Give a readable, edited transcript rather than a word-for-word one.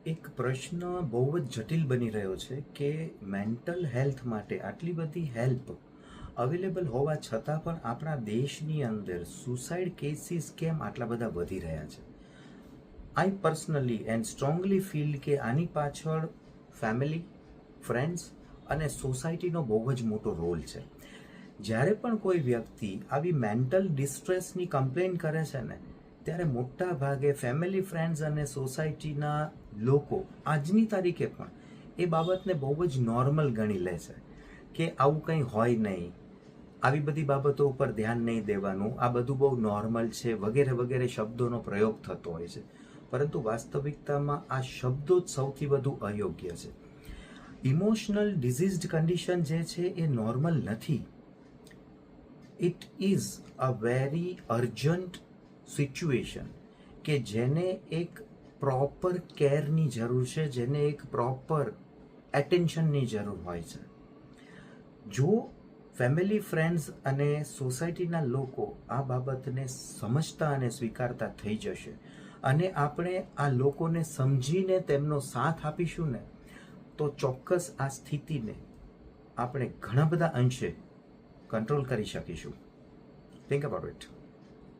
એક પ્રશ્ન બહુ જ જટિલ બની રહ્યો છે કે મેન્ટલ હેલ્થ માટે આટલી બધી હેલ્પ અવેલેબલ હોવા છતાં પણ આપણા દેશની અંદર સુસાઇડ કેસીસ કેમ આટલા બધા વધી રહ્યા છે. I personally and strongly feel કે આની પાછળ ફેમિલી, ફ્રેન્ડ્સ અને સોસાયટીનો બહુ જ મોટો રોલ છે. જ્યારે પણ કોઈ વ્યક્તિ આવી મેન્ટલ ડિસ્ટ્રેસની કમ્પ્લેન કરે છે ને, ત્યારે મોટા ભાગે ફેમિલી, ફ્રેન્ડ્સ અને સોસાયટીના લોકો આજની તારીખે પણ એ બાબતને બહુ જ નોર્મલ ગણી લે છે કે આવું કંઈ હોય નહીં, આવી બધી બાબતો ઉપર ધ્યાન નહીં દેવાનું, આ બધું બહુ નોર્મલ છે વગેરે વગેરે શબ્દોનો પ્રયોગ થતો હોય છે. પરંતુ વાસ્તવિકતામાં આ શબ્દો જ સૌથી વધુ અયોગ્ય છે. ઇમોશનલ ડિઝીઝડ કન્ડિશન જે છે એ નોર્મલ નથી. It is a very urgent situation કે જેને એક પ્રોપર કેરની જરૂર છે, જેને એક પ્રોપર એટેન્શનની જરૂર હોય છે. જો ફેમિલી, ફ્રેન્ડ્સ અને સોસાયટીના લોકો આ બાબતને સમજતા અને સ્વીકારતા થઈ જશે અને આપણે આ લોકોને સમજીને તેમનો સાથ આપીશું ને, તો ચોક્કસ આ સ્થિતિને આપણે ઘણા બધા અંશે કંટ્રોલ કરી શકીશું. Think about it.